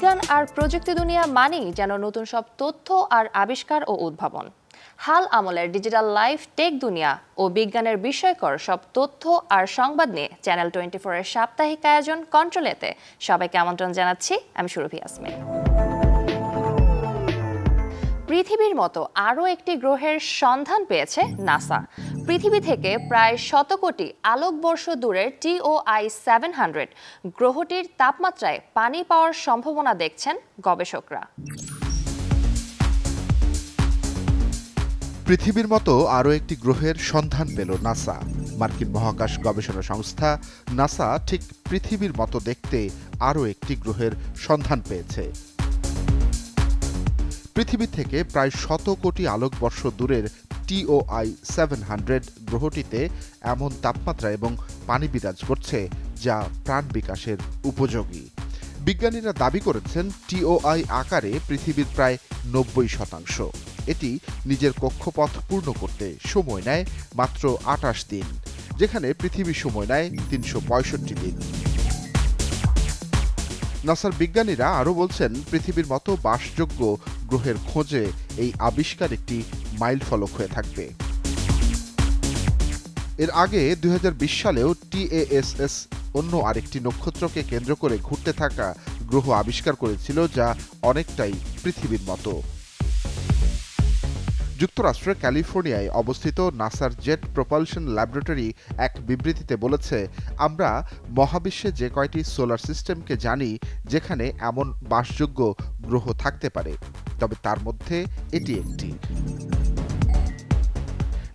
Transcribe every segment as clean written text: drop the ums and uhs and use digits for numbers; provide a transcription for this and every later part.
বিজ্ঞান আর প্রযুক্তি দুনিয়া মানেই যেন নতুন সব তথ্য আর আবিষ্কার ও উদ্ভাবন। হাল আমলের ডিজিটাল লাইফ, টেক দুনিয়া ও বিজ্ঞানের বিষয়কর সব তথ্য আর সংবাদ নিয়ে চ্যানেল 24 এর সাপ্তাহিক আয়োজন কন্ট্রোলেতে সবাইকে আমন্ত্রণ জানাচ্ছি। আমি সুরভি ইয়াসমিন। পৃথিবীর মতো আরও একটি গ্রহের সন্ধান পেয়েছে নাসা। পৃথিবী থেকে প্রায় 100 কোটি আলোকবর্ষ দূরের TOI 700 গ্রহটির তাপমাত্রায় পানি পাওয়ার সম্ভাবনা দেখছেন গবেষকরা। পৃথিবীর মতো আরও একটি গ্রহের সন্ধান পেল নাসা। মার্কিন মহাকাশ গবেষণা সংস্থা নাসা ঠিক পৃথিবীর মতো দেখতে আরও একটি গ্রহের সন্ধান পেয়েছে। পৃথিবী থেকে প্রায় 100 কোটি আলোকবর্ষ দূরের TOI 700 গ্রহটিতে এমন তাপমাত্রা এবং পানি বিরাজ করছে যা প্রাণ বিকাশের উপযোগী। বিজ্ঞানীরা দাবি করেছেন TOI আকারে পৃথিবীর প্রায় 90%। এটি নিজের কক্ষপথ পূর্ণ করতে সময় নেয় মাত্র 28 দিন, যেখানে পৃথিবী সময় নেয় 365 দিন। নাসার বিজ্ঞানীরা আরও বলছেন, পৃথিবীর মতো বাসযোগ্য গ্রহের খোঁজে এই আবিষ্কার একটি মাইলফলক হয়ে থাকবে। এর আগে 2020 সালেও TASS অন্য আরেকটি নক্ষত্রকে কেন্দ্র করে ঘুরতে থাকা গ্রহ আবিষ্কার করেছিল, যা অনেকটাই পৃথিবীর মতো। যুক্তরাষ্ট্রের ক্যালিফোর্নিয়ায় অবস্থিত নাসার জেট প্রপালশন ল্যাবরেটরি এক বিবৃতিতে বলেছে, আমরা মহাবিশ্বে যে কয়টি সোলার সিস্টেমকে জানি যেখানে এমন বাসযোগ্য গ্রহ থাকতে পারে, তবে তার মধ্যে এটি একটি।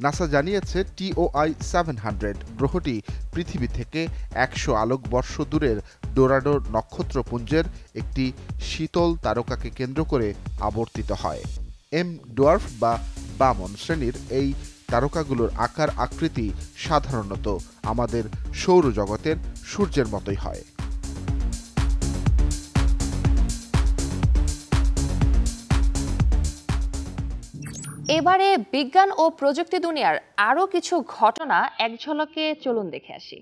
নাসা জানিয়েছে TOI 700 গ্রহটি পৃথিবী থেকে 100 আলোকবর্ষ দূরের ডোরাডো নক্ষত্রপুঞ্জের একটি শীতল তারকাকে কেন্দ্র করে আবর্তিত হয়। এম ডোয়ার্ফ বা বামন শ্রেণীর এই তারকাগুলোর আকার আকৃতি সাধারণত আমাদের সৌরজগতের সূর্যের মতোই হয়। এবারে বিজ্ঞান ও প্রযুক্তি দুনিয়ার আরও কিছু ঘটনা এক ঝলকে চলুন দেখে আসি।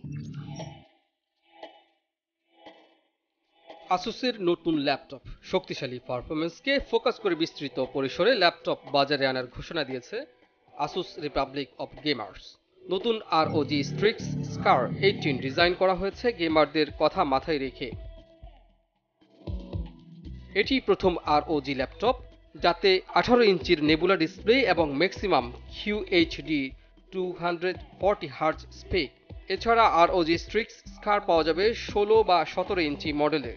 আসুসের নতুন ল্যাপটপ শক্তিশালী পারফরমেন্সকে ফোকাস করে বিস্তৃত পরিসরে ল্যাপটপ বাজারে আনার ঘোষণা দিয়েছে আসুস রিপাবলিক অফ গেমার্স। নতুন ROG Strix Scar 18 ডিজাইন করা হয়েছে গেমারদের কথা মাথায় রেখে। এটি প্রথম ROG ল্যাপটপ যাতে 18 ইঞ্চির নেবুলা ডিসপ্লে এবং ম্যাক্সিমাম QHD 240 হার্জ স্পেক। এছাড়া ROG Strix Scar পাওয়া যাবে 16 বা 17 ইঞ্চি মডেলে।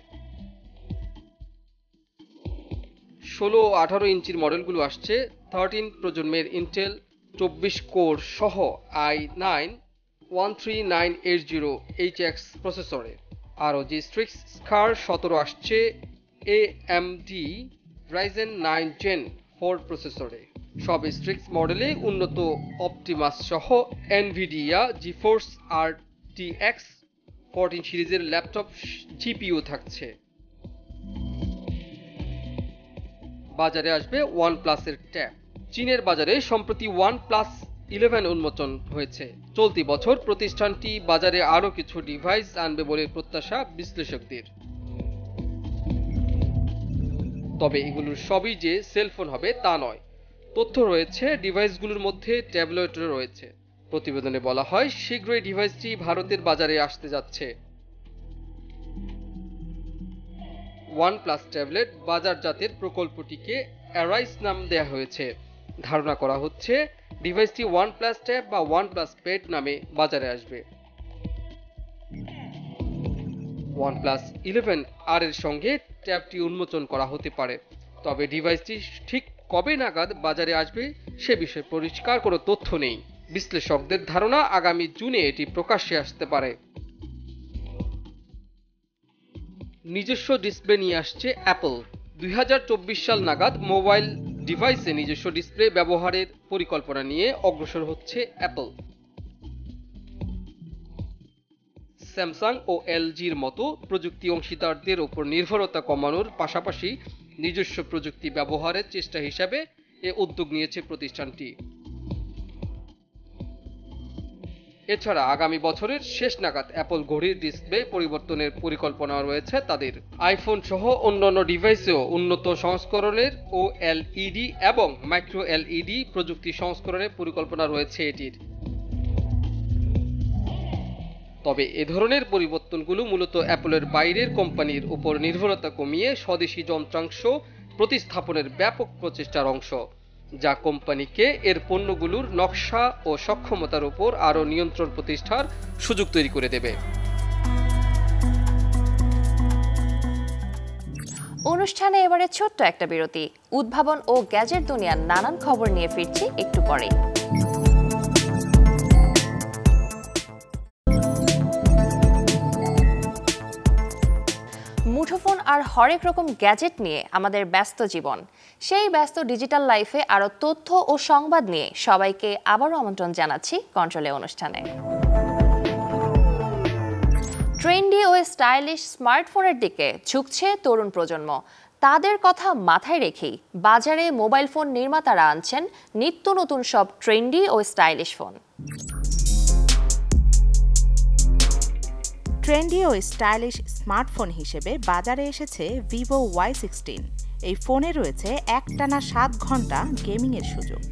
16 ও 18 ইঞ্চির মডেলগুলো আসছে 13 প্রজন্মের ইন্টেল 24 কোর সহ i9-13980HX প্রসেসরে। ROG Strix Scar 17 আসছে AMD Ryzen 9 Gen 4 প্রসেসরে। সব Strix মডেলে উন্নত অপটিমাস সহ NVIDIA GeForce RTX 14 সিরিজের ল্যাপটপ GPU থাকছে। বাজারে আসবে OnePlus-এর ট্যাব। চীনের বাজারে সম্প্রতি OnePlus 11 উন্মোচন হয়েছে। চলতি বছর প্রতিষ্ঠানটি বাজারে আরও কিছু ডিভাইস আনবে বলে প্রত্যাশা বিশ্লেষকদের। তবে এগুলোর সবই যে সেলফোন হবে তা নয়। তথ্য রয়েছে ডিভাইসগুলোর মধ্যে ট্যাবলেটও রয়েছে। প্রতিবেদনে বলা হয়, শীঘ্রই ডিভাইসটি ভারতের বাজারে আসতে যাচ্ছে। OnePlus ট্যাবলেট বাজারজাতের প্রকল্পটিকে অ্যারাইস নাম দেওয়া হয়েছে। ধারণা করা হচ্ছে ডিভাইসটি OnePlus ট্যাব বা OnePlus Pad নামে বাজারে আসবে। OnePlus 11R এর সঙ্গে ট্যাবটি উন্মোচন করা হতে পারে, তবে ডিভাইসটি ঠিক কবে নাগাদ বাজারে আসবে সে বিষয়ে পরিষ্কার কোনো তথ্য নেই। বিশ্লেষকদের ধারণা আগামী জুনে এটি প্রকাশ্যে আসতে পারে। নিজস্ব ডিসপ্লে নিয়ে আসছে অ্যাপল। 2024 সাল নাগাদ মোবাইল ডিভাইসে নিজস্ব ডিসপ্লে ব্যবহারের পরিকল্পনা নিয়ে অগ্রসর হচ্ছে অ্যাপল। স্যামসাং ও LGর মতো প্রযুক্তি অংশীদারদের উপর নির্ভরতা কমানোর পাশাপাশি নিজস্ব প্রযুক্তি ব্যবহারের চেষ্টা হিসাবে এ উদ্যোগ নিয়েছে প্রতিষ্ঠানটি। এছাড়া আগামী বছরের শেষ নাগাদ অ্যাপল ঘড়ির ডিসপ্লে পরিবর্তনের পরিকল্পনা রয়েছে তাদের। আইফোন সহ অন্যান্য ডিভাইসেও উন্নত সংস্করণের OLED এবং মাইক্রো LED প্রযুক্তি সংস্করণের পরিকল্পনা রয়েছে এটির। তবে এ ধরনের পরিবর্তনগুলো মূলত অ্যাপলের বাইরের কোম্পানির উপর নির্ভরতা কমিয়ে স্বদেশি যন্ত্রাংশ প্রতিস্থাপনের ব্যাপক প্রচেষ্টার অংশ, যা কোম্পানিকে এর পণ্যগুলোর নকশা ও সক্ষমতার উপর আরও নিয়ন্ত্রণ প্রতিষ্ঠার সুযোগ তৈরি করে দেবে। অনুষ্ঠানে এবারে ছোট্ট একটা বিরতি। উদ্ভাবন ও গ্যাজেট দুনিয়ার নানান খবর নিয়ে ফিরছি একটু পরে। মুঠোফোন আর হরেক রকম গ্যাজেট নিয়ে আমাদের ব্যস্ত জীবন। সেই ব্যস্ত ডিজিটাল লাইফে আরও তথ্য ও সংবাদ নিয়ে সবাইকে আবারও আমন্ত্রণ জানাচ্ছি কন্ট্রোলে অনুষ্ঠানে। ট্রেন্ডি ও স্টাইলিশ স্মার্টফোনের দিকে ঝুঁকছে তরুণ প্রজন্ম। তাদের কথা মাথায় রেখেই বাজারে মোবাইল ফোন নির্মাতারা আনছেন নিত্য নতুন সব ট্রেন্ডি ও স্টাইলিশ ফোন। ট্রেন্ডি ও স্টাইলিশ স্মার্টফোন হিসেবে বাজারে এসেছে ভিভো Y16। এই ফোনে রয়েছে একটানা 7 ঘন্টা গেমিংয়ের সুযোগ।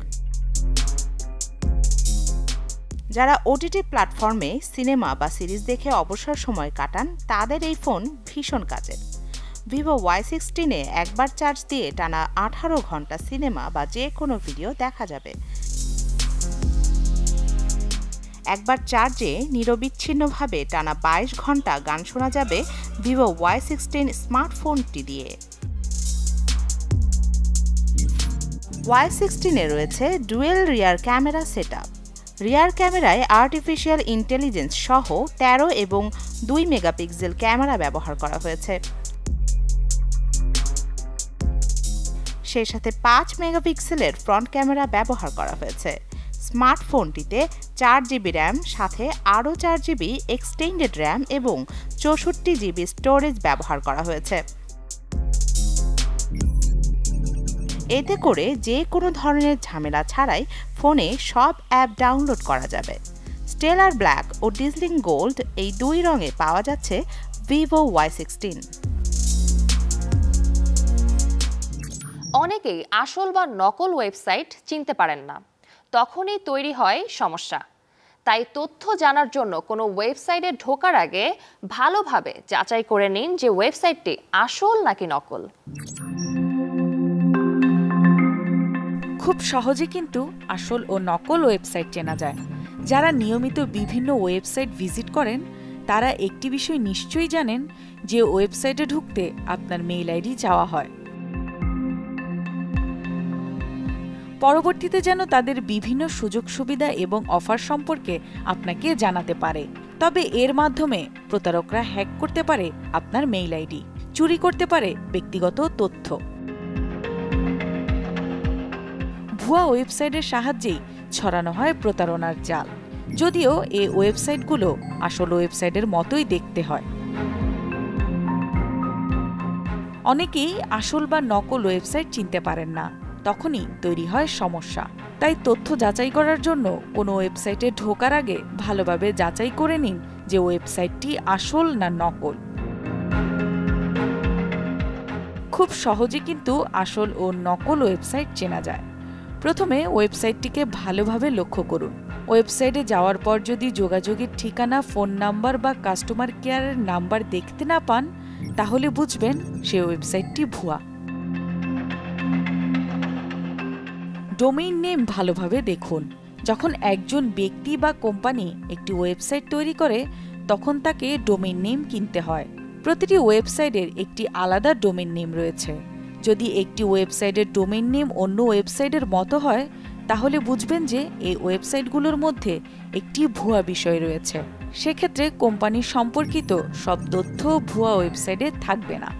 যারা OTT প্ল্যাটফর্মে সিনেমা বা সিরিজ দেখে অবসর সময় কাটান তাদের এই ফোন ভীষণ কাজের। ভিভো Y16-এ একবার চার্জ দিয়ে টানা 18 ঘন্টা সিনেমা বা যে কোনো ভিডিও দেখা যাবে। একবার চার্জে নিরবিচ্ছিন্নভাবে টানা 22 ঘন্টা গান শোনা যাবে ভিভো Y16 স্মার্টফোনটি দিয়ে। Y16-এ রয়েছে ডুয়েল রিয়ার ক্যামেরা সেটআপ। রিয়ার ক্যামেরায় আর্টিফিশিয়াল ইন্টেলিজেন্স সহ 13 এবং 2 মেগাপিক্সেল ক্যামেরা ব্যবহার করা হয়েছে। সেই সাথে 5 মেগাপিক্সেলের ফ্রন্ট ক্যামেরা ব্যবহার করা হয়েছে। স্মার্টফোনটিতে 4 জিবি র্যাম, সাথে আরও 4 জিবি এক্সটেন্ডেড র্যাম এবং 64 জিবি স্টোরেজ ব্যবহার করা হয়েছে। এতে করে যে কোনো ধরনের ঝামেলা ছাড়াই ফোনে সব অ্যাপ ডাউনলোড করা যাবে। স্টেলার ব্ল্যাক ও ডিজলিং গোল্ড এই 2 রঙে পাওয়া যাচ্ছে ভিভো Y16। অনেকেই আসল বা নকল ওয়েবসাইট চিনতে পারেন না, তখনই তৈরি হয় সমস্যা। তাই তথ্য জানার জন্য কোনো ওয়েবসাইটে ঢোকার আগে ভালোভাবে যাচাই করে নিন যে ওয়েবসাইটটি আসল নাকি নকল। খুব সহজে কিন্তু আসল ও নকল ওয়েবসাইট চেনা যায়। যারা নিয়মিত বিভিন্ন ওয়েবসাইট ভিজিট করেন তারা একটি বিষয় নিশ্চয়ই জানেন যে ওয়েবসাইটে ঢুকতে আপনার মেইল আইডি চাওয়া হয়। পরবর্তীতে যেন তাদের বিভিন্ন সুযোগ সুবিধা এবং অফার সম্পর্কে আপনাকে জানাতে পারে। তবে এর মাধ্যমে প্রতারকরা হ্যাক করতে পারে আপনার মেইল আইডি, চুরি করতে পারে ব্যক্তিগত তথ্য। ভুয়া ওয়েবসাইটের সাহায্যেই ছড়ানো হয় প্রতারণার জাল, যদিও এই ওয়েবসাইটগুলো আসল ওয়েবসাইটের মতোই দেখতে হয়। অনেকেই আসল বা নকল ওয়েবসাইট চিনতে পারেন না, তখনই তৈরি হয় সমস্যা। তাই তথ্য যাচাই করার জন্য কোনো ওয়েবসাইটে ঢোকার আগে ভালোভাবে যাচাই করে নিন যে ওয়েবসাইটটি আসল না নকল। খুব সহজে কিন্তু আসল ও নকল ওয়েবসাইট চেনা যায়। প্রথমে ওয়েবসাইটটিকে ভালোভাবে লক্ষ্য করুন। ওয়েবসাইটে যাওয়ার পর যদি যোগাযোগের ঠিকানা, ফোন নাম্বার বা কাস্টমার কেয়ারের নাম্বার দেখতে না পান তাহলে বুঝবেন সেই ওয়েবসাইটটি ভুয়া। ডোমেইন নেম ভালোভাবে দেখুন। যখন একজন ব্যক্তি বা কোম্পানি একটি ওয়েবসাইট তৈরি করে তখন তাকে ডোমেইন নেম কিনতে হয়। প্রতিটি ওয়েবসাইটের একটি আলাদা ডোমেইন নেম রয়েছে। যদি একটি ওয়েবসাইটের ডোমেইন নেম অন্য ওয়েবসাইটের মতো হয় তাহলে বুঝবেন যে এই ওয়েবসাইটগুলোর মধ্যে একটি ভুয়া বিষয় রয়েছে। সেক্ষেত্রে কোম্পানি সম্পর্কিত সব তথ্য ভুয়া ওয়েবসাইটে থাকবে না।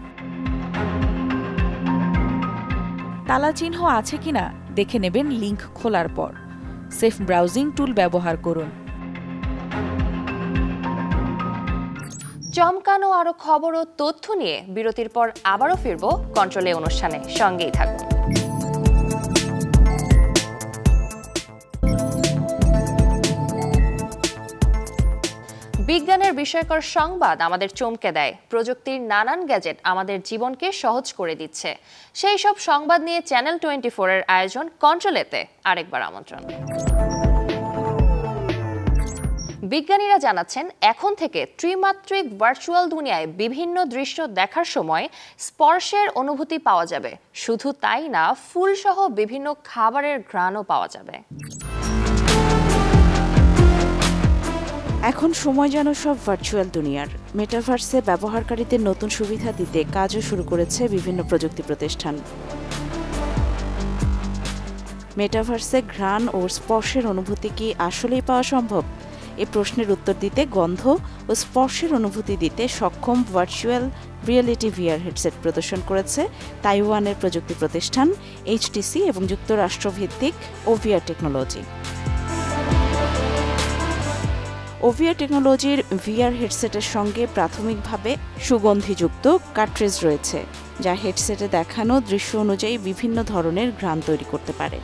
তালা চিহ্ন আছে কিনা দেখে নেবেন লিংক খোলার পর। সেফ ব্রাউজিং টুল ব্যবহার করুন। চমকানো আরো খবর ও তথ্য নিয়ে বিরতির পর আবারও ফিরবো কন্ট্রোলে অনুষ্ঠানে, সঙ্গেই থাকুন। বিজ্ঞানের বিস্ময়কর সংবাদ আমাদের চমকে দেয়। প্রযুক্তির নানান গ্যাজেট আমাদের জীবনকে সহজ করে দিচ্ছে। সেই সব সংবাদ নিয়ে চ্যানেল 24 এর আয়োজন কন্ট্রোলেতে আরেকবার আমন্ত্রণ। বিজ্ঞানীরা জানাচ্ছেন এখন থেকে ত্রিমাত্রিক ভার্চুয়াল দুনিয়ায় বিভিন্ন দৃশ্য দেখার সময় স্পর্শের অনুভূতি পাওয়া যাবে। শুধু তাই না, ফুলসহ বিভিন্ন খাবারের ঘ্রাণও পাওয়া যাবে। এখন সময় যেন সব ভার্চুয়াল দুনিয়ার। মেটাভার্সে ব্যবহারকারীদের নতুন সুবিধা দিতে কাজও শুরু করেছে বিভিন্ন প্রযুক্তি প্রতিষ্ঠান। মেটাভার্সে ঘ্রাণ ও স্পর্শের অনুভূতি কি আসলেই পাওয়া সম্ভব? এই প্রশ্নের উত্তর দিতে গন্ধ ও স্পর্শের অনুভূতি দিতে সক্ষম ভার্চুয়াল রিয়েলিটি ভিআর হেডসেট প্রদর্শন করেছে তাইওয়ানের প্রযুক্তি প্রতিষ্ঠান HTC এবং যুক্তরাষ্ট্রভিত্তিক ওভিআর টেকনোলজি। ওভিআর টেকনোলজির ভিআর হেডসেটের সঙ্গে প্রাথমিকভাবে সুগন্ধিযুক্ত কার্ট্রিজ রয়েছে, যা হেডসেটে দেখানো দৃশ্য অনুযায়ী বিভিন্ন ধরনের ঘ্রাণ তৈরি করতে পারে।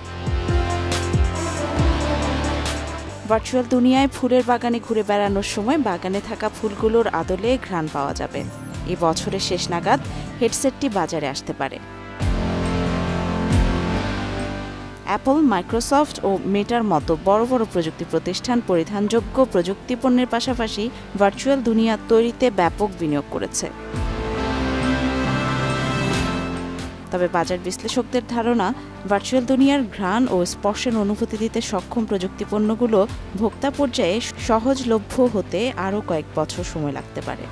ভার্চুয়াল দুনিয়ায় ফুলের বাগানে ঘুরে বেড়ানোর সময় বাগানে থাকা ফুলগুলোর আদলে ঘ্রাণ পাওয়া যাবে। এই বছরের শেষ নাগাদ হেডসেটটি বাজারে আসতে পারে। অ্যাপল, মাইক্রোসফট ও মেটার মতো বড় বড় প্রযুক্তি প্রতিষ্ঠান পরিধানযোগ্য প্রযুক্তি পণ্যের পাশাপাশি ভার্চুয়াল দুনিয়া তৈরিতে ব্যাপক বিনিয়োগ করেছে। তবে বাজার বিশ্লেষকদের ধারণা, ভার্চুয়াল দুনিয়ার ঘ্রাণ ও স্পর্শের অনুভূতি দিতে সক্ষম প্রযুক্তি পণ্যগুলো ভোক্তা পর্যায়ে সহজলভ্য হতে আরও কয়েক বছর সময় লাগতে পারে।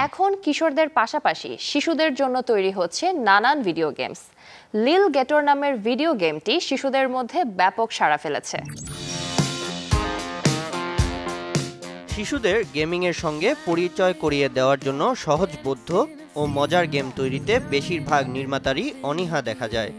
এখন কিশোরদের পাশাপাশি শিশুদের জন্য তৈরি হচ্ছে নানান ভিডিও গেমস। লিল গেটর নামের ভিডিও গেমটি শিশুদের মধ্যে ব্যাপক সাড়া ফেলেছে। শিশুদের গেমিংয়ের সঙ্গে পরিচয় করিয়ে দেওয়ার জন্য সহজবোধ্য ও মজার গেম তৈরিতে বেশিরভাগ নির্মাতারই অনীহা দেখা যায়।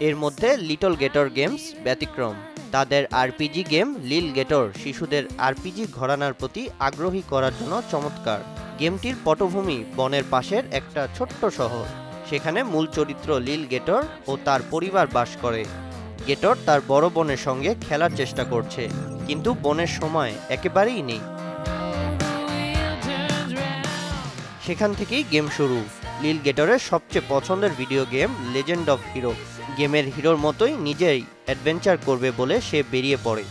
এর মধ্যে লিটল গেটর গেমস ব্যতিক্রম। তাদের আরপিজি গেম লিল গেটর শিশুদের আরপিজি ঘরানার প্রতি আগ্রহী করার জন্য চমৎকার। গেমটির পটভূমি বনের পাশের একটা ছোট্ট শহর। সেখানে মূল চরিত্র লিল গেটর ও তার পরিবার বাস করে। গেটর তার বড় বোনের সঙ্গে খেলার চেষ্টা করছে, কিন্তু বোনের সময় একেবারেই নেই। সেখান থেকেই গেম শুরু। লিল গেটরের সবচেয়ে পছন্দের video game legend of hero. গেমের হিরোর মতোই নিজেই অ্যাডভেঞ্চার করবে বলে সে বেরিয়ে পড়ে।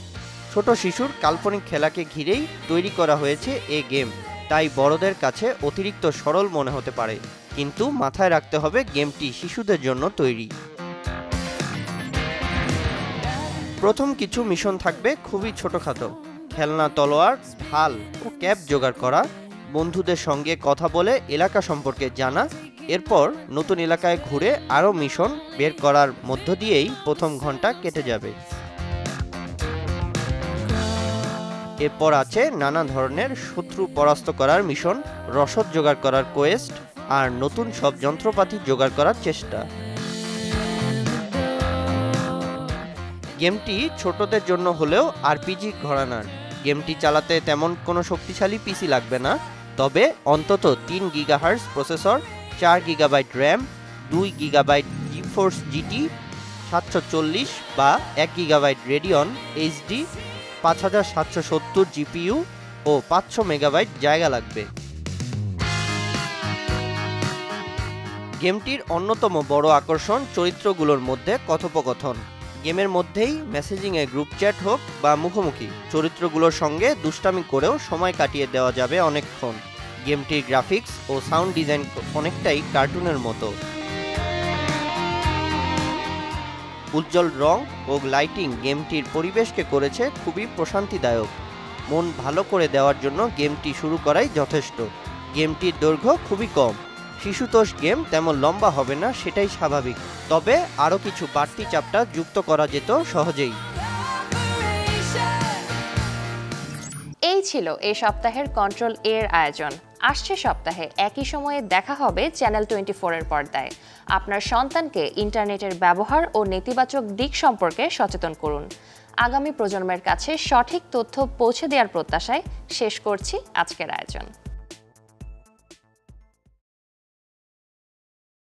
ছোট শিশুর কাল্পনিক খেলাকে ঘিরেই তৈরি করা হয়েছে এই গেম, তাই বড়দের কাছে অতিরিক্ত সরল মনে হতে পারে, কিন্তু মাথায় রাখতে হবে গেমটি শিশুদের জন্য তৈরি। প্রথম কিছু মিশন থাকবে খুবই ছোটখাটো। খেলনা, তলোয়ার, ঢাল ও ক্যাপ জোগাড় করা, বন্ধুদের সঙ্গে কথা বলে এলাকা সম্পর্কে জানা। এরপর নতুন এলাকায় ঘুরে আরও মিশন বের করার মধ্য দিয়েই প্রথম ঘন্টা কেটে যাবে। এরপর আছে নানা ধরনের শত্রু পরাস্ত করার মিশন, রসদ জোগাড় করার কোয়েস্ট আর নতুন সব যন্ত্রপাতি জোগাড় করার চেষ্টা। গেমটি ছোটদের জন্য হলেও আরপিজি ঘরানার। গেমটি চালাতে তেমন কোনো শক্তিশালী পিসি লাগবে না, তবে অন্তত 3 gigahertz processor, 4 gigabyte RAM, 2 gigabyte GeForce GT 740 বা 1 গিগাবাইট রেডিয়ন এইচডি 5770 জিপিইউ ও 500 মেগাবাইট জায়গা লাগবে। গেমটির অন্যতম বড় আকর্ষণ চরিত্রগুলোর মধ্যে কথোপকথন। গেমের মধ্যেই মেসেজিংয়ে গ্রুপ চ্যাট হোক বা মুখোমুখি, চরিত্রগুলোর সঙ্গে দুষ্টামি করেও সময় কাটিয়ে দেওয়া যাবে অনেকক্ষণ। গেমটির গ্রাফিক্স ও সাউন্ড ডিজাইন অনেকটাই কার্টুনের মতো। উজ্জ্বল রং ও লাইটিং গেমটির পরিবেশকে করেছে খুবই প্রশান্তিদায়ক। মন ভালো করে দেওয়ার জন্য গেমটি শুরু করাই যথেষ্ট। গেমটির দৈর্ঘ্য খুবই কম। শিশুতোষ গেম তেমন লম্বা হবে না, সেটাই স্বাভাবিক, তবে আরও কিছু বাড়তি চ্যাপ্টার যুক্ত করা যেত সহজেই। এই ছিল এই সপ্তাহের কন্ট্রোল এর আয়োজন। আসছে সপ্তাহে একই সময়ে দেখা হবে চ্যানেল 24 এর পর্দায়। আপনার সন্তানকে ইন্টারনেটের ব্যবহার ও নেতিবাচক দিক সম্পর্কে সচেতন করুন। আগামী প্রজন্মের কাছে সঠিক তথ্য পৌঁছে দেওয়ার প্রত্যাশায় শেষ করছি আজকের আয়োজন।